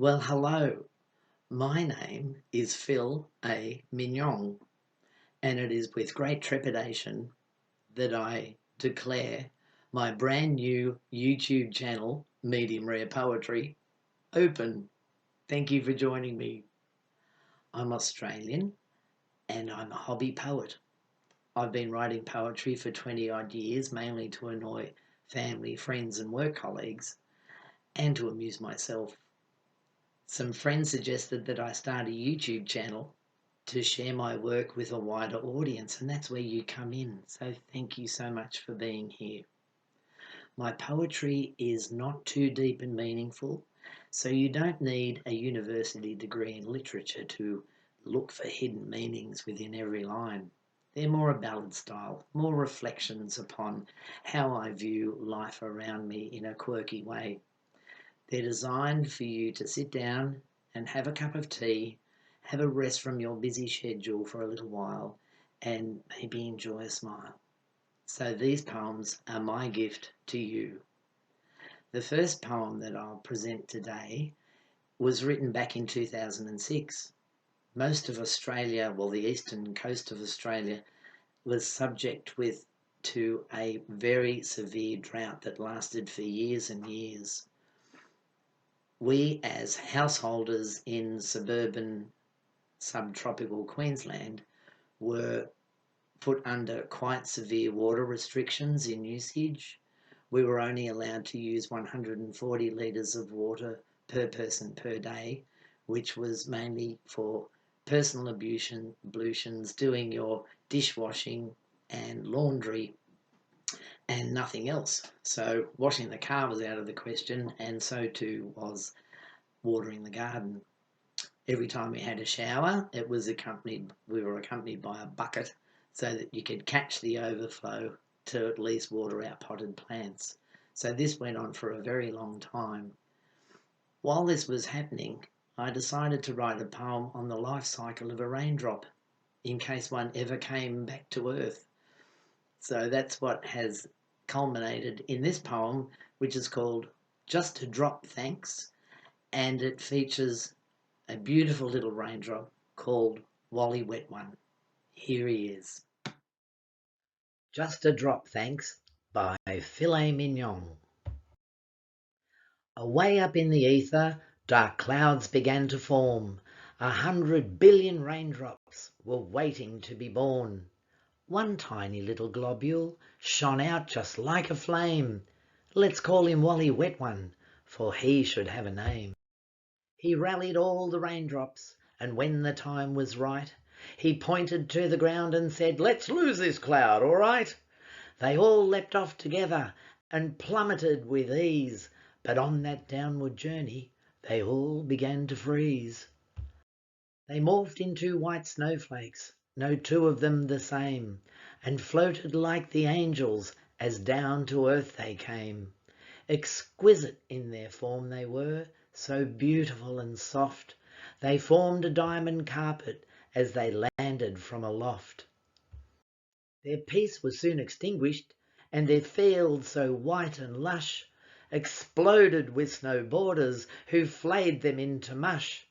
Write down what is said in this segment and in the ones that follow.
Well, hello. My name is Phil A. Mignon, and it is with great trepidation that I declare my brand new YouTube channel, Medium Rare Poetry, open. Thank you for joining me. I'm Australian and I'm a hobby poet. I've been writing poetry for 20 odd years, mainly to annoy family, friends, and work colleagues, and to amuse myself. Some friends suggested that I start a YouTube channel to share my work with a wider audience, and that's where you come in. So thank you so much for being here. My poetry is not too deep and meaningful, so you don't need a university degree in literature to look for hidden meanings within every line. They're more a ballad style, more reflections upon how I view life around me in a quirky way. They're designed for you to sit down and have a cup of tea, have a rest from your busy schedule for a little while, and maybe enjoy a smile. So these poems are my gift to you. The first poem that I'll present today was written back in 2006. Most of Australia, well, the eastern coast of Australia, was subject to a very severe drought that lasted for years and years. We, as householders in suburban subtropical Queensland, were put under quite severe water restrictions in usage. We were only allowed to use 140 litres of water per person per day, which was mainly for personal ablutions, doing your dishwashing and laundry, and nothing else. So washing the car was out of the question, and so too was watering the garden. Every time we had a shower, we were accompanied by a bucket so that you could catch the overflow to at least water our potted plants. So this went on for a very long time. While this was happening, I decided to write a poem on the life cycle of a raindrop in case one ever came back to earth. So that's what has culminated in this poem, which is called Just a Drop Thanks, and it features a beautiful little raindrop called Wally Wet One. Here he is. Just a Drop Thanks by Filet Mignon. Away up in the ether, dark clouds began to form. 100 billion raindrops were waiting to be born. One tiny little globule shone out just like a flame. Let's call him Wally Wet One, for he should have a name. He rallied all the raindrops, and when the time was right, he pointed to the ground and said, "Let's lose this cloud, all right?" They all leapt off together and plummeted with ease, but on that downward journey they all began to freeze. They morphed into white snowflakes, no two of them the same, and floated like the angels as down to earth they came. Exquisite in their form they were, so beautiful and soft, they formed a diamond carpet as they landed from aloft. Their peace was soon extinguished, and their fields so white and lush exploded with snow borders who flayed them into mush.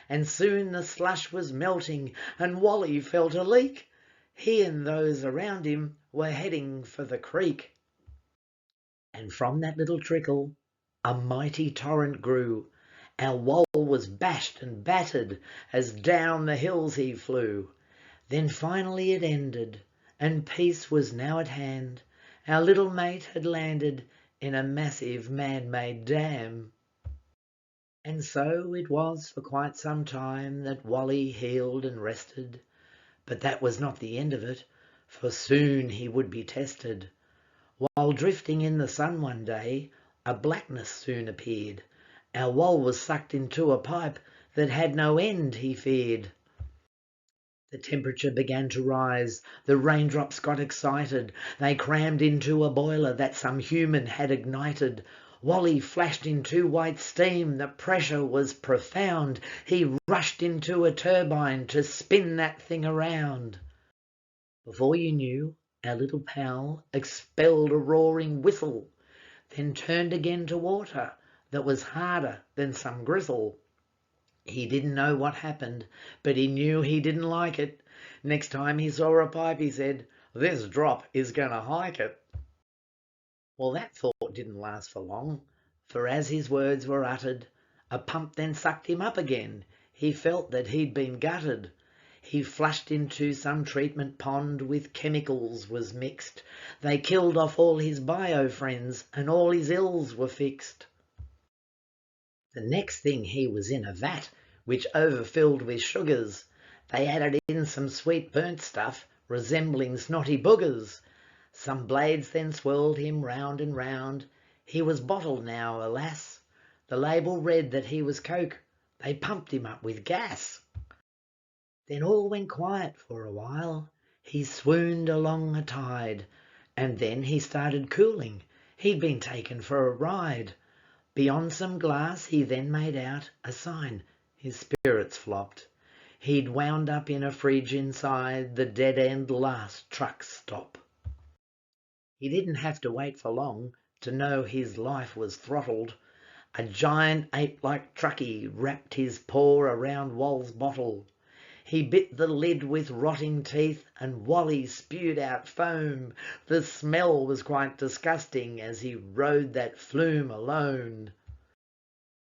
And soon the slush was melting, and Wally felt a leak. He and those around him were heading for the creek. And from that little trickle a mighty torrent grew. Our Wall was bashed and battered as down the hills he flew. Then finally it ended, and peace was now at hand. Our little mate had landed in a massive man-made dam. And so it was for quite some time that Wally healed and rested. But that was not the end of it, for soon he would be tested. While drifting in the sun one day, a blackness soon appeared. Our Wall was sucked into a pipe that had no end, he feared. The temperature began to rise, the raindrops got excited, they crammed into a boiler that some human had ignited. Wally flashed into white steam, the pressure was profound, he rushed into a turbine to spin that thing around. Before you knew, our little pal expelled a roaring whistle, then turned again to water that was harder than some gristle. He didn't know what happened, but he knew he didn't like it. Next time he saw a pipe, he said, "This drop is going to hike it." Well, that thought didn't last for long, for as his words were uttered, a pump then sucked him up again. He felt that he'd been gutted. He flushed into some treatment pond with chemicals was mixed. They killed off all his bio friends and all his ills were fixed. The next thing he was in a vat, which overfilled with sugars. They added in some sweet burnt stuff, resembling snotty boogers. Some blades then swirled him round and round. He was bottled now, alas. The label read that he was coke. They pumped him up with gas. Then all went quiet for a while. He swooned along a tide, and then he started cooling. He'd been taken for a ride. Beyond some glass he then made out a sign. His spirits flopped. He'd wound up in a fridge inside the dead-end last truck stop. He didn't have to wait for long to know his life was throttled. A giant ape-like truckie wrapped his paw around Wall's bottle. He bit the lid with rotting teeth and Wally spewed out foam. The smell was quite disgusting as he rode that flume alone.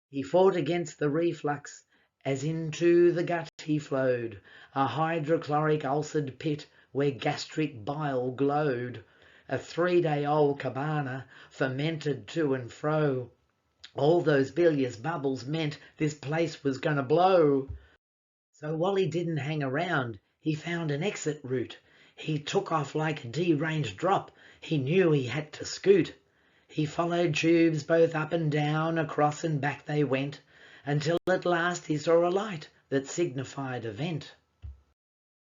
He fought against the reflux as into the gut he flowed, a hydrochloric ulcered pit where gastric bile glowed. A 3-day-old cabana fermented to and fro. All those bilious bubbles meant this place was going to blow. So Wally didn't hang around. He found an exit route. He took off like a deranged drop. He knew he had to scoot. He followed tubes both up and down, across and back they went, until at last he saw a light that signified a vent.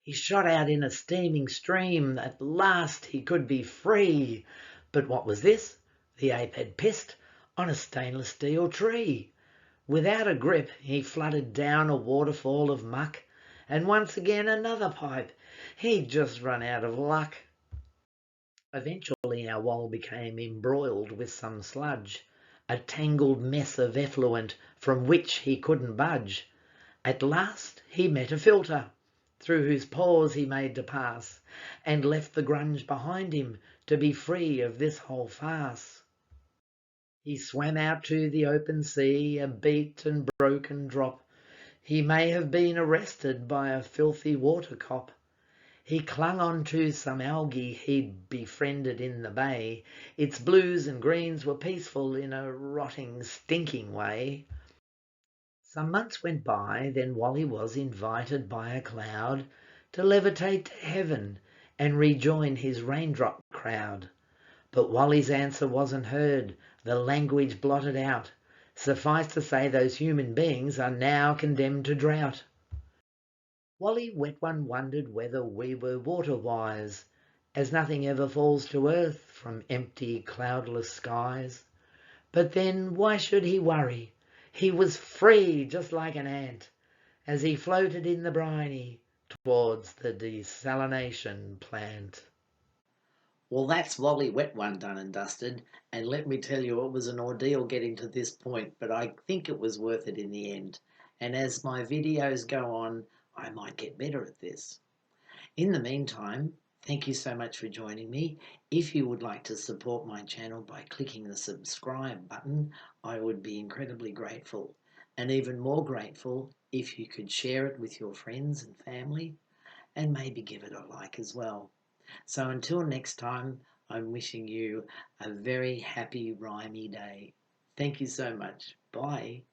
He shot out in a steaming stream. At last he could be free. But what was this? The ape had pissed on a stainless steel tree. Without a grip he fluttered down a waterfall of muck, and once again another pipe. He'd just run out of luck. Eventually our wall became embroiled with some sludge, a tangled mess of effluent from which he couldn't budge. At last he met a filter, through whose pores he made to pass, and left the grunge behind him to be free of this whole farce. He swam out to the open sea, a beat and broken drop. He may have been arrested by a filthy water cop. He clung on to some algae he'd befriended in the bay. Its blues and greens were peaceful in a rotting, stinking way. Some months went by, then Wally was invited by a cloud to levitate to heaven and rejoin his raindrop crowd. But Wally's answer wasn't heard, the language blotted out. Suffice to say those human beings are now condemned to drought. Wally Wet One wondered whether we were water-wise, as nothing ever falls to earth from empty, cloudless skies. But then why should he worry? He was free, just like an ant, as he floated in the briny towards the desalination plant. Well, that's Wally Wet One done and dusted, and let me tell you, it was an ordeal getting to this point, but I think it was worth it in the end. And as my videos go on, I might get better at this. In the meantime, thank you so much for joining me. If you would like to support my channel by clicking the subscribe button, I would be incredibly grateful. And even more grateful if you could share it with your friends and family, and maybe give it a like as well. So until next time, I'm wishing you a very happy, rhymey day. Thank you so much. Bye.